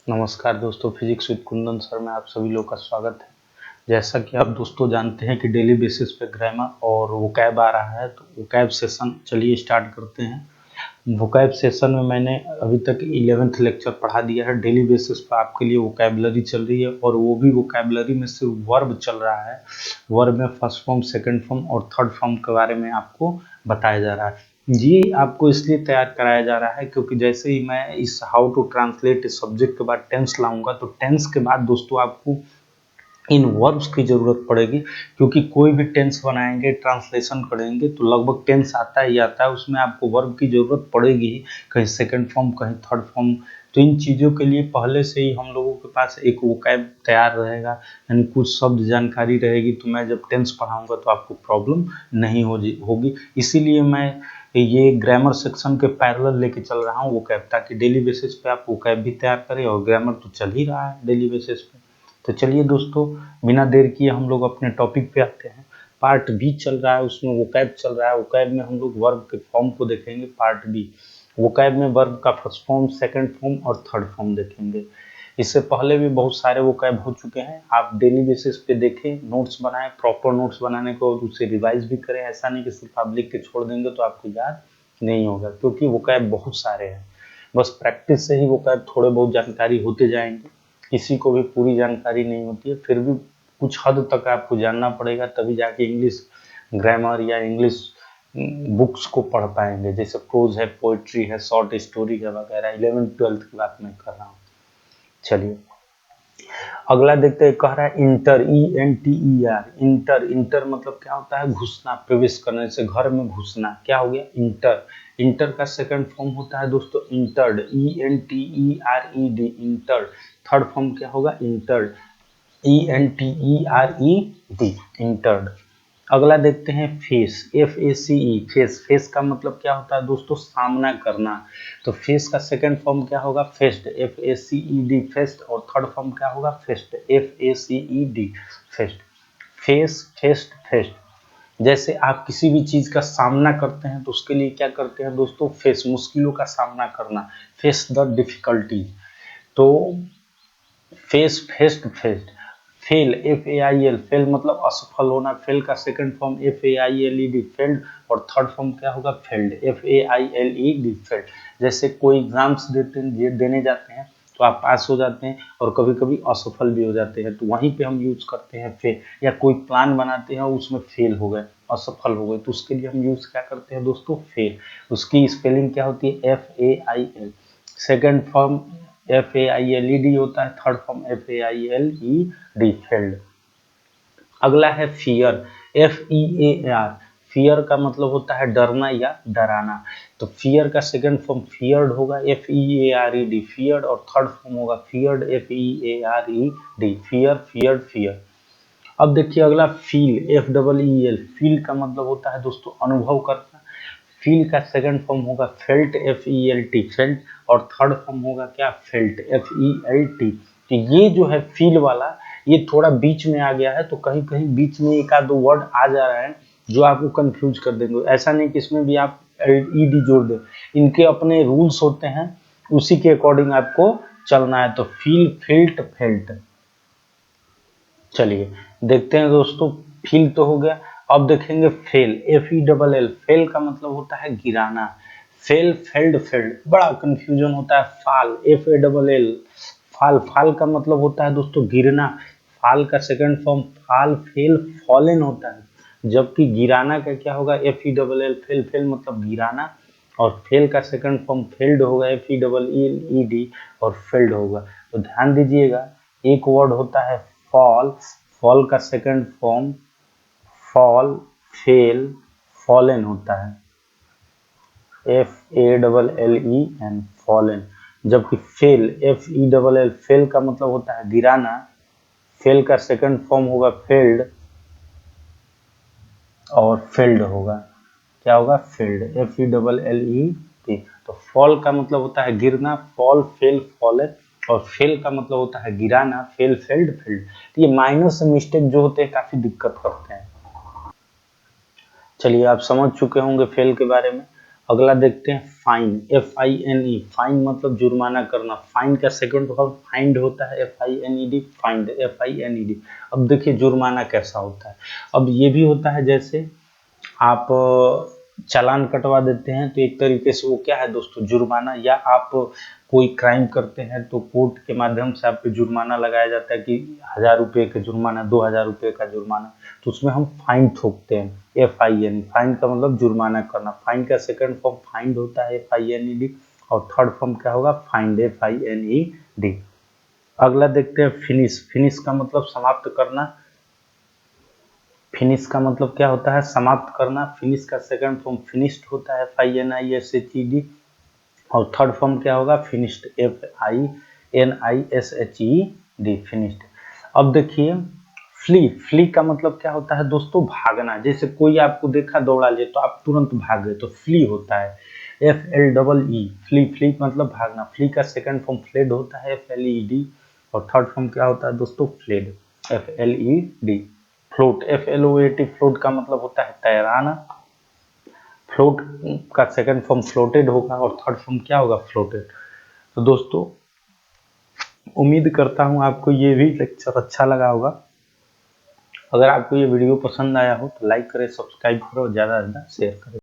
नमस्कार दोस्तों, physics with Kundan sir में आप सभी लोग का स्वागत है। जैसा कि आप दोस्तों जानते हैं कि डेली बेसिस पे ग्रामर और वोकैब आ रहा है, तो वोकैब सेशन चलिए स्टार्ट करते हैं। वोकैब सेशन में मैंने अभी तक 11th लेक्चर पढ़ा दिया है। डेली बेसिस पर आपके लिए वोकैबलरी चल रही है और वो भी वोकैबलरी में सिर्फ वर्ब चल रहा है। वर्ब में फर्स्ट फॉर्म, सेकेंड फॉर्म और थर्ड फॉर्म के बारे में आपको बताया जा रहा है। ये आपको इसलिए तैयार कराया जा रहा है क्योंकि जैसे ही मैं इस हाउ टू ट्रांसलेट इस सब्जेक्ट के बाद टेंस लाऊंगा, तो टेंस के बाद दोस्तों आपको इन वर्ब्स की जरूरत पड़ेगी, क्योंकि कोई भी टेंस बनाएंगे, ट्रांसलेशन करेंगे तो लगभग टेंस आता ही आता है, उसमें आपको वर्ब की जरूरत पड़ेगी ही, कहीं सेकंड फॉर्म कहीं थर्ड फॉर्म। तो इन चीज़ों के लिए पहले से ही हम लोगों के पास एक वोकैब तैयार रहेगा, यानी कुछ शब्द जानकारी रहेगी, तो मैं जब टेंस पढ़ाऊंगा तो आपको प्रॉब्लम नहीं होगी। इसीलिए मैं ये ग्रामर सेक्शन के पैरेलल लेके चल रहा हूँ वोकैब, ताकि डेली बेसिस पे आप वोकैब भी तैयार करें और ग्रामर तो चल ही रहा है डेली बेसिस पे। तो चलिए दोस्तों, बिना देर किए हम लोग अपने टॉपिक पे आते हैं। पार्ट बी चल रहा है, उसमें वोकैब चल रहा है। वोकैब में हम लोग वर्ब के फॉर्म को देखेंगे। पार्ट बी वोकैब में वर्ब का फर्स्ट फॉर्म, सेकंड फॉर्म और थर्ड फॉर्म देखेंगे। इससे पहले भी बहुत सारे वोकैब हो चुके हैं, आप डेली बेसिस पे देखें, नोट्स बनाएं। प्रॉपर नोट्स बनाने को और उसे रिवाइज भी करें। ऐसा नहीं कि सिर्फ आप लिख के छोड़ देंगे तो आपको याद नहीं होगा, क्योंकि वोकैब बहुत सारे हैं। बस प्रैक्टिस से ही वोकैब थोड़े बहुत जानकारी होते जाएंगे। किसी को भी पूरी जानकारी नहीं होती है, फिर भी कुछ हद तक आपको जानना पड़ेगा, तभी जाके इंग्लिश ग्रामर या इंग्लिश बुक्स को पढ़ पाएंगे। जैसे प्रोज है, पोइट्री है, शॉर्ट स्टोरी है वगैरह। 11th-12th की बात मैं कर रहा हूँ। चलिए अगला देखते हैं। कह रहा है इंटर, ENTER। इंटर, इंटर मतलब क्या होता है? घुसना, प्रवेश करने से घर में घुसना। क्या हो गया? इंटर। इंटर का सेकंड फॉर्म होता है दोस्तों entered, ENTERED, entered. Third form क्या होगा? Entered, ENTERED, entered. अगला देखते हैं फेस, FACE, फेस। फेस का मतलब क्या होता है दोस्तों? सामना करना। तो फेस का सेकंड फॉर्म क्या होगा? Fest, FACED, fest. और थर्ड फॉर्म क्या होगा? Fest, FACED, fest. Face, fest, fest. जैसे आप किसी भी चीज का सामना करते हैं तो उसके लिए क्या करते हैं दोस्तों? फेस, मुश्किलों का सामना करना, फेस द डिफिकल्टीज। तो face, fest, fest. Fail, FAIL, fail मतलब असफल होना। फेल का सेकंड फॉर्म FAILED, फेल्ड। और थर्ड फॉर्म क्या होगा? Failed, FAILED, failed. जैसे कोई एग्जाम्स देने जाते हैं तो आप पास हो जाते हैं और कभी कभी असफल भी हो जाते हैं, तो वहीं पे हम यूज करते हैं फेल। या कोई प्लान बनाते हैं उसमें फेल हो गए, असफल हो गए, तो उसके लिए हम यूज क्या करते हैं दोस्तों? फेल। उसकी स्पेलिंग क्या होती है? FAIL। सेकंड फॉर्म FAILED होता है, थर्ड फॉर्म FAILED, फेल्ड। अगला है फियर, FEAR। फियर का मतलब होता है डरना या डराना। तो फियर का सेकंड फॉर्म फियर्ड होगा, FEARED, फियर्ड। और थर्ड फॉर्म होगा feared, FEARED, fear, feared, fear. अब देखिए अगला फील, FEEL। फील का मतलब होता है दोस्तों अनुभव करना। फील का सेकंड फॉर्म होगा फेल्ट, FELT, फेल्ट। और थर्ड फॉर्म होगा क्या? Felt, FELT। तो ये जो है फील वाला, ये थोड़ा बीच में आ गया है, तो कहीं कहीं बीच में एक आध दो वर्ड आ जा रहा है जो आपको कंफ्यूज कर देंगे। ऐसा नहीं कि इसमें भी आप ED जोड़ दें, इनके अपने रूल्स होते हैं, उसी के अकॉर्डिंग आपको चलना है। तो फील, फिल्ट, फेल्ट। चलिए देखते हैं दोस्तों, फील तो हो गया। अब देखेंगे फेल, FELL। फेल का मतलब होता है गिराना। Fail, failed, failed. बड़ा कंफ्यूजन होता है। फाल, FALL, फाल। फाल का मतलब होता है दोस्तों गिरना। फाल का सेकंड फॉर्म फाल, फेल, फॉलन होता है। जबकि गिराना का क्या होगा? FELL, fail. फेल मतलब गिराना। और फेल का सेकंड फॉर्म फेल्ड होगा, FELLED। और फेल्ड होगा। तो ध्यान दीजिएगा, एक वर्ड होता है फॉल। फॉल का second form fall, fail, fallen होता है, FALLEN, फॉलन। जबकि फेल, FELL, फेल का मतलब होता है गिराना। फेल का सेकंड फॉर्म होगा फेल्ड और फेल्ड होगा। क्या होगा? Failed, FELLED। तो फॉल का मतलब होता है गिरना, फॉल, फेल, फॉलन। और फेल का मतलब होता है गिराना, फेल, फेल्ड, फेल्ड। तो ये माइनर से मिस्टेक जो होते हैं काफी दिक्कत करते हैं। चलिए आप समझ चुके होंगे फेल के बारे में। अगला देखते हैं फाइन, FINE, फाइन मतलब जुर्माना करना। फाइन का सेकंड फॉर्म फाइंड होता है, FINED, फाइंड, FINED। अब देखिए जुर्माना कैसा होता है। अब ये भी होता है जैसे आप चालान कटवा देते हैं तो एक तरीके से वो क्या है दोस्तों, जुर्माना। या आप कोई क्राइम करते हैं तो कोर्ट के माध्यम से आप पे जुर्माना लगाया जाता है कि 1000 रुपये का जुर्माना, 2000 रुपये का जुर्माना, तो उसमें हम फाइन ठोकते हैं। FIN, फाइन का मतलब जुर्माना करना। फाइन का सेकंड फॉर्म फाइंड होता है, FINED, और थर्ड फॉर्म क्या होगा, फाइंड, FINED। अगला देखते हैं फिनिश। फिनिश का मतलब समाप्त करना। फिनिश का मतलब क्या होता है, समाप्त करना। फिनिश का सेकंड फॉर्म फिनिश्ड होता है, FINISHED, और थर्ड फॉर्म क्या होगा, फिनिश्ड, FINISHED, फिनिश्ड। अब देखिए फ्ली। फ्ली का मतलब क्या होता है दोस्तों, भागना। जैसे कोई आपको देखा दौड़ा ले तो आप तुरंत भाग गए तो फ्ली होता है, FLEE, फ्ली। फ्ली मतलब भागना। फ्ली का सेकंड फॉर्म फ्लेड होता है, FLED, और थर्ड फॉर्म क्या होता है दोस्तों, fled, FLED। Float, FLOAT, float का मतलब होता है तैराना। फ्लोट का सेकंड फॉर्म फ्लोटेड होगा और थर्ड फॉर्म क्या होगा, फ्लोटेड। तो दोस्तों उम्मीद करता हूँ आपको ये भी लेक्चर अच्छा लगा होगा। अगर आपको ये वीडियो पसंद आया हो तो लाइक करें, सब्सक्राइब करें और ज़्यादा से ज़्यादा शेयर करें।